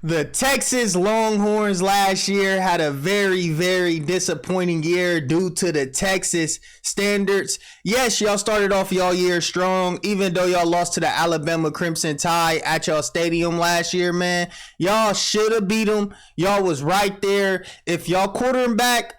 The Texas Longhorns last year had a very, very disappointing year due to the Texas standards. Yes, y'all started off y'all year strong, even though y'all lost to the Alabama Crimson Tide at y'all stadium last year, man. Y'all should have beat them. Y'all was right there. If y'all quarterback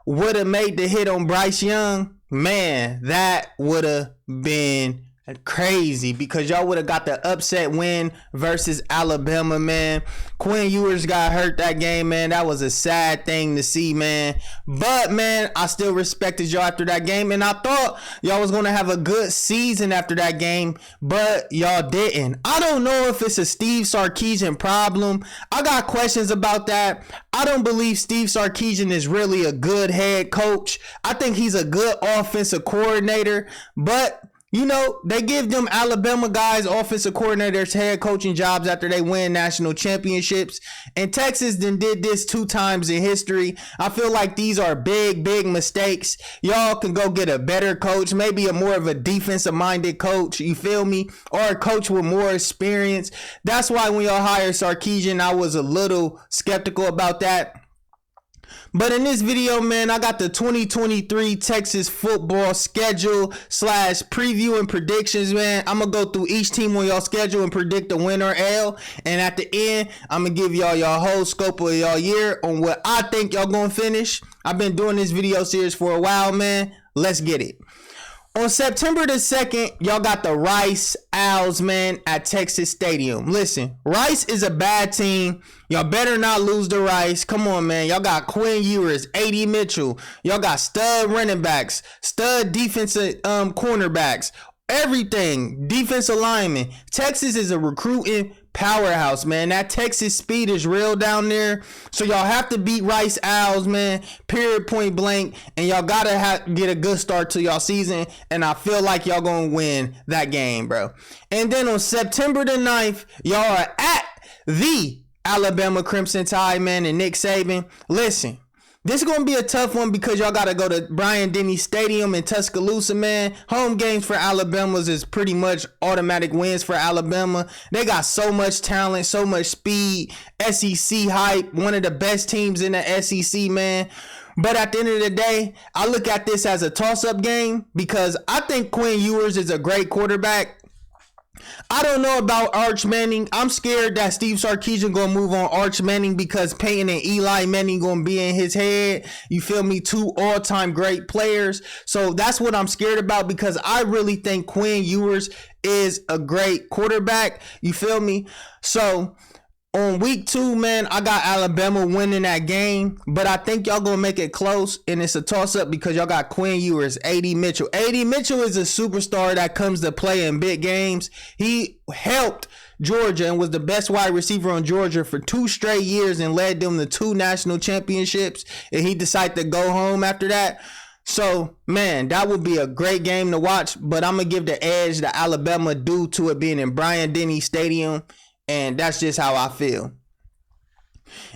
would have made the hit on Bryce Young, man, that would have been crazy because y'all would have got the upset win versus Alabama, man. Quinn Ewers got hurt that game, man. That was a sad thing to see, man. But, man, I still respected y'all after that game, and I thought y'all was going to have a good season after that game, but y'all didn't. I don't know if it's a Steve Sarkisian problem. I got questions about that. I don't believe Steve Sarkisian is really a good head coach. I think he's a good offensive coordinator, but you know, they give them Alabama guys offensive coordinators head coaching jobs after they win national championships. And Texas then did this 2 times in history. I feel like these are big, big mistakes. Y'all can go get a better coach, maybe a more of a defensive minded coach. You feel me? Or a coach with more experience. That's why when y'all hired Sarkisian, I was a little skeptical about that. But in this video, man, I got the 2023 Texas football schedule / preview and predictions, man. I'm going to go through each team on y'all schedule and predict the win or L. And at the end, I'm going to give y'all whole scope of y'all year on what I think y'all going to finish. I've been doing this video series for a while, man. Let's get it. On September the 2nd, y'all got the Rice Owls, man, at Texas Stadium. Listen, Rice is a bad team. Y'all better not lose to Rice. Come on, man. Y'all got Quinn Ewers, A.D. Mitchell. Y'all got stud running backs, stud defensive cornerbacks, everything, defensive linemen. Texas is a recruiting powerhouse, man. That Texas speed is real down there. So y'all have to beat Rice Owls, man. Period, point blank. And y'all gotta get a good start to y'all season. And I feel like y'all gonna win that game, bro. And then on September the 9th, y'all are at the Alabama Crimson Tide, man, and Nick Saban. Listen, this is going to be a tough one because y'all got to go to Bryant-Denny Stadium in Tuscaloosa, man. Home games for Alabama's is pretty much automatic wins for Alabama. They got so much talent, so much speed, SEC hype, one of the best teams in the SEC, man. But at the end of the day, I look at this as a toss-up game because I think Quinn Ewers is a great quarterback. I don't know about Arch Manning. I'm scared that Steve Sarkisian gonna move on Arch Manning because Peyton and Eli Manning gonna be in his head. You feel me? 2 all-time great players. So that's what I'm scared about because I really think Quinn Ewers is a great quarterback. You feel me? So on week 2, man, I got Alabama winning that game, but I think y'all gonna make it close, and it's a toss-up because y'all got Quinn Ewers, A.D. Mitchell. A.D. Mitchell is a superstar that comes to play in big games. He helped Georgia and was the best wide receiver on Georgia for 2 straight years and led them to 2 national championships, and he decided to go home after that. So, man, that would be a great game to watch, but I'm going to give the edge to Alabama due to it being in Bryant-Denny Stadium. And that's just how I feel.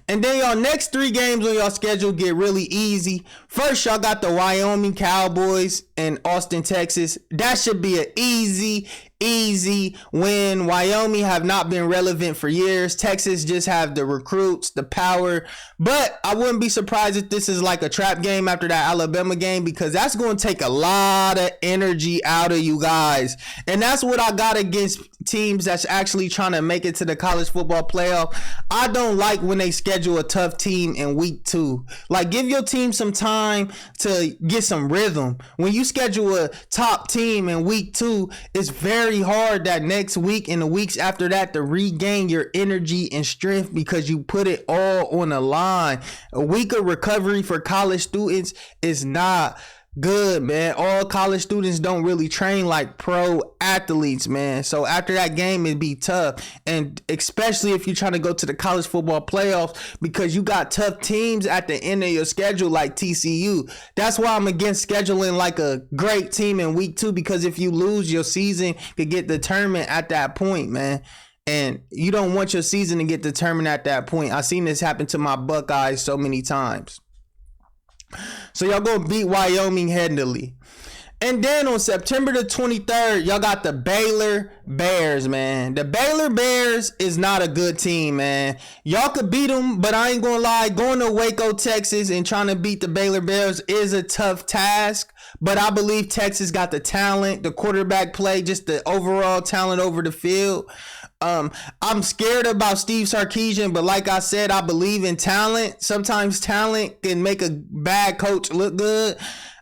And then y'all next 3 games on y'all schedule get really easy. First, y'all got the Wyoming Cowboys in Austin, Texas. That should be an easy win. Wyoming have not been relevant for years. Texas just have the recruits, the power. But I wouldn't be surprised if this is like a trap game after that Alabama game because that's going to take a lot of energy out of you guys. And that's what I got against teams that's actually trying to make it to the college football playoff. I don't like when they schedule a tough team in week 2. Like, give your team some time to get some rhythm. When you schedule a top team in week 2, it's very hard that next week and the weeks after that to regain your energy and strength because you put it all on the line. A week of recovery for college students is not good, man. All college students don't really train like pro athletes, man. So after that game, it'd be tough. And especially if you're trying to go to the college football playoffs because you got tough teams at the end of your schedule like TCU. That's why I'm against scheduling like a great team in week 2 because if you lose, your season could get determined at that point, man. And you don't want your season to get determined at that point. I've seen this happen to my Buckeyes so many times. So y'all gonna beat Wyoming handily. And then on September the 23rd, y'all got the Baylor Bears, man. The Baylor Bears is not a good team, man. Y'all could beat them, but I ain't gonna lie. Going to Waco, Texas and trying to beat the Baylor Bears is a tough task. But I believe Texas got the talent, the quarterback play, just the overall talent over the field. I'm scared about Steve Sarkisian, but like I said, I believe in talent. Sometimes talent can make a bad coach look good.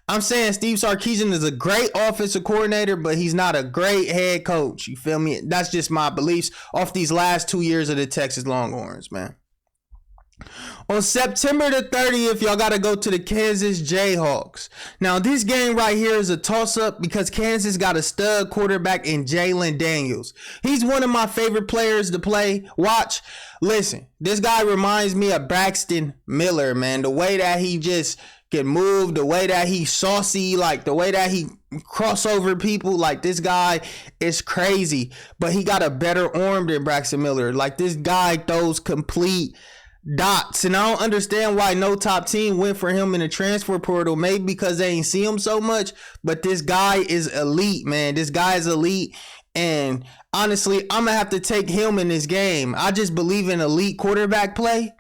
I'm saying Steve Sarkisian is a great offensive coordinator, but he's not a great head coach. You feel me? That's just my beliefs off these last 2 years of the Texas Longhorns, man. On September the 30th, y'all got to go to the Kansas Jayhawks. Now, this game right here is a toss-up because Kansas got a stud quarterback in Jaylen Daniels. He's one of my favorite players to play. Watch. Listen, this guy reminds me of Braxton Miller, man. The way that he just can move, the way that he's saucy, like the way that he cross over people, like this guy is crazy. But he got a better arm than Braxton Miller. Like this guy throws complete dots, and I don't understand why no top team went for him in the transfer portal. Maybe because they ain't see him so much, but this guy is elite, man. This guy is elite, and honestly, I'm gonna have to take him in this game. I just believe in elite quarterback play.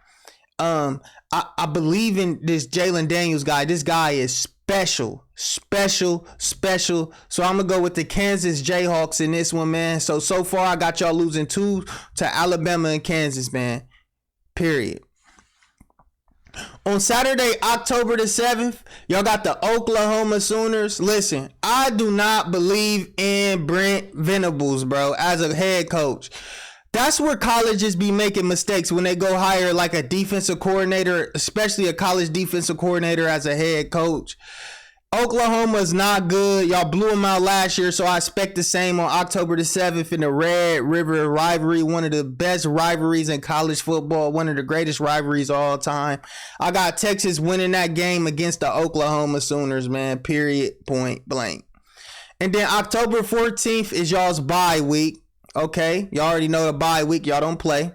I believe in this Jaylen Daniels guy. This guy is special. So I'm gonna go with the Kansas Jayhawks in this one, man. So far I got y'all losing 2 to Alabama and Kansas, man. Period. On Saturday, October the 7th, y'all got the Oklahoma Sooners. Listen, I do not believe in Brent Venables, bro, as a head coach. That's where colleges be making mistakes when they go hire like a defensive coordinator, especially a college defensive coordinator as a head coach. Oklahoma's not good. Y'all blew them out last year, so I expect the same on October the 7th in the Red River rivalry, one of the best rivalries in college football, one of the greatest rivalries of all time. I got Texas winning that game against the Oklahoma Sooners, man, period, point blank. And then October 14th is y'all's bye week, okay? Y'all already know the bye week. Y'all don't play.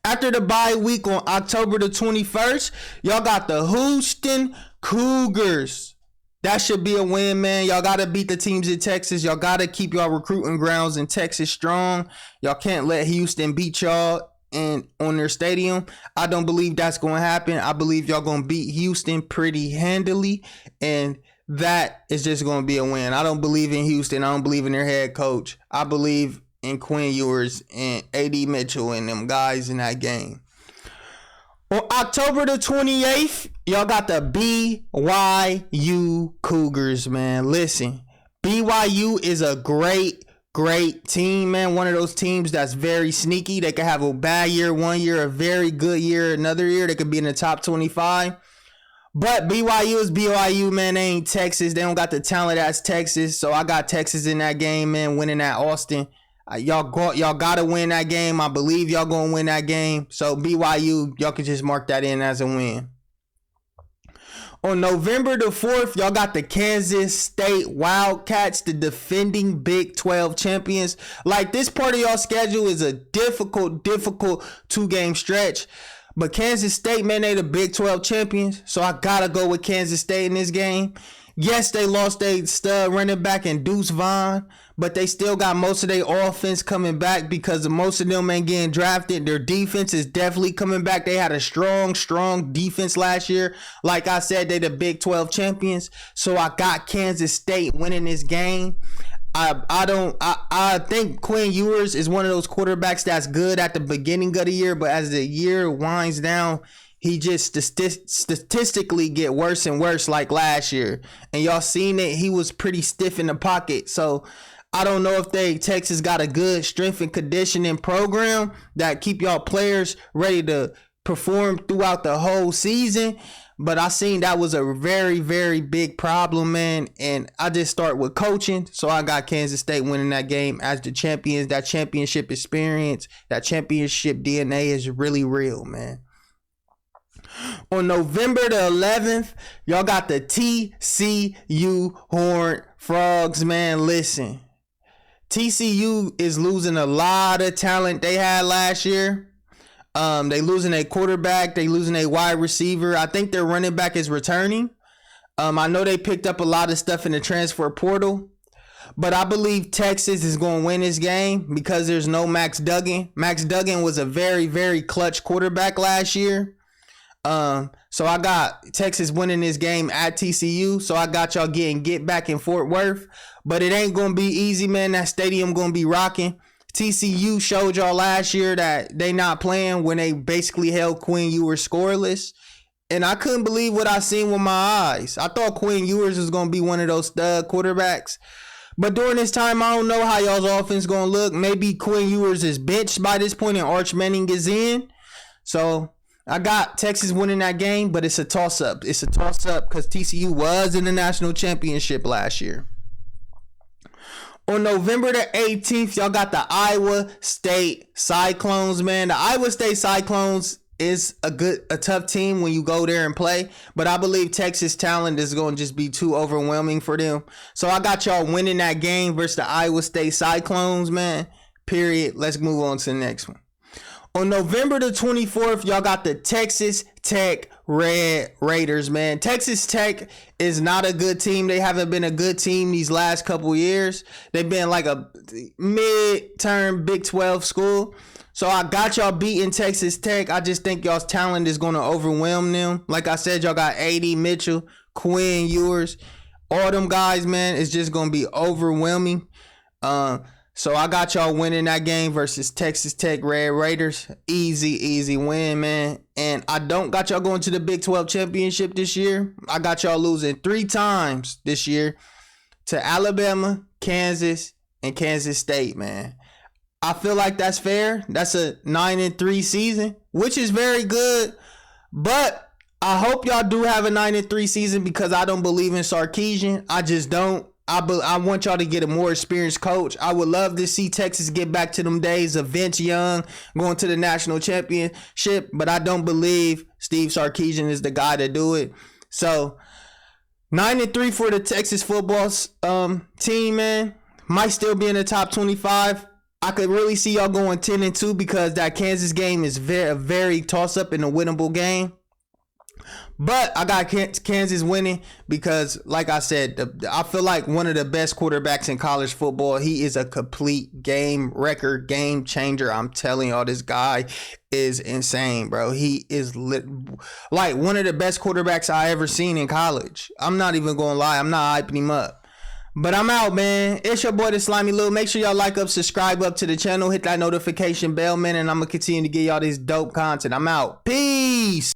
After the bye week on October the 21st, y'all got the Houston Cougars. That should be a win, man. Y'all got to beat the teams in Texas. Y'all got to keep y'all recruiting grounds in Texas strong. Y'all can't let Houston beat y'all on their stadium. I don't believe that's going to happen. I believe y'all going to beat Houston pretty handily, and that is just going to be a win. I don't believe in Houston. I don't believe in their head coach. I believe in Quinn Ewers and A.D. Mitchell and them guys in that game. On October the 28th, y'all got the BYU Cougars, man. Listen, BYU is a great team, man. One of those teams that's very sneaky. They could have a bad year one year, a very good year another year. They could be in the top 25. But BYU is BYU, man. They ain't Texas. They don't got the talent as Texas. So I got Texas in that game, man, winning at Austin. Y'all gotta win that game. I believe y'all gonna win that game. So BYU, y'all can just mark that in as a win. On November the 4th, y'all got the Kansas State Wildcats, the defending Big 12 champions. Like, this part of y'all schedule is a difficult 2-game stretch. But Kansas State, man, they the Big 12 champions. So I gotta go with Kansas State in this game. Yes, they lost their stud running back in Deuce Vaughn, but they still got most of their offense coming back because most of them ain't getting drafted. Their defense is definitely coming back. They had a strong defense last year. Like I said, they the Big 12 champions. So I got Kansas State winning this game. I think Quinn Ewers is one of those quarterbacks that's good at the beginning of the year, but as the year winds down, he just statistically get worse and worse like last year. And y'all seen it. He was pretty stiff in the pocket. So I don't know if Texas got a good strength and conditioning program that keep y'all players ready to perform throughout the whole season. But I seen that was a very, very big problem, man. And I just start with coaching. So I got Kansas State winning that game as the champions. That championship experience, that championship DNA is really real, man. On November the 11th, y'all got the TCU Horned Frogs, man. Listen, TCU is losing a lot of talent they had last year. They losing a quarterback. They losing a wide receiver. I think their running back is returning. I know they picked up a lot of stuff in the transfer portal, but I believe Texas is going to win this game because there's no Max Duggan. Max Duggan was a very, very clutch quarterback last year. So I got Texas winning this game at TCU. So I got y'all getting get back in Fort Worth. But it ain't going to be easy, man. That stadium going to be rocking. TCU showed y'all last year that they not playing when they basically held Quinn Ewers scoreless. And I couldn't believe what I seen with my eyes. I thought Quinn Ewers was going to be one of those stud quarterbacks. But during this time, I don't know how y'all's offense going to look. Maybe Quinn Ewers is benched by this point and Arch Manning is in. So I got Texas winning that game, but it's a toss-up. It's a toss-up because TCU was in the national championship last year. On November the 18th, y'all got the Iowa State Cyclones, man. The Iowa State Cyclones is a tough team when you go there and play, but I believe Texas talent is going to just be too overwhelming for them. So I got y'all winning that game versus the Iowa State Cyclones, man. Period. Let's move on to the next one. On November the 24th, y'all got the Texas Tech Red Raiders, man. Texas Tech is not a good team. They haven't been a good team these last couple years. They've been like a mid-term Big 12 school. So I got y'all beating Texas Tech. I just think y'all's talent is going to overwhelm them. Like I said, y'all got A.D. Mitchell, Quinn Ewers. All them guys, man, it's just going to be overwhelming. So I got y'all winning that game versus Texas Tech Red Raiders. Easy win, man. And I don't got y'all going to the Big 12 championship this year. I got y'all losing 3 times this year to Alabama, Kansas, and Kansas State, man. I feel like that's fair. That's a 9-3 season, which is very good. But I hope y'all do have a 9-3 season because I don't believe in Sarkisian. I just don't. I want y'all to get a more experienced coach. I would love to see Texas get back to them days of Vince Young going to the national championship, but I don't believe Steve Sarkisian is the guy to do it. So 9-3 for the Texas football team, man. Might still be in the top 25. I could really see y'all going 10-2 because that Kansas game is very toss-up in a winnable game. But I got Kansas winning because, like I said, I feel like one of the best quarterbacks in college football. He is a complete game record, game changer. I'm telling y'all, this guy is insane, bro. He is like one of the best quarterbacks I ever seen in college. I'm not even going to lie. I'm not hyping him up. But I'm out, man. It's your boy, the Slimy Lou. Make sure y'all like up, subscribe up to the channel, hit that notification bell, man, and I'm going to continue to give y'all this dope content. I'm out. Peace.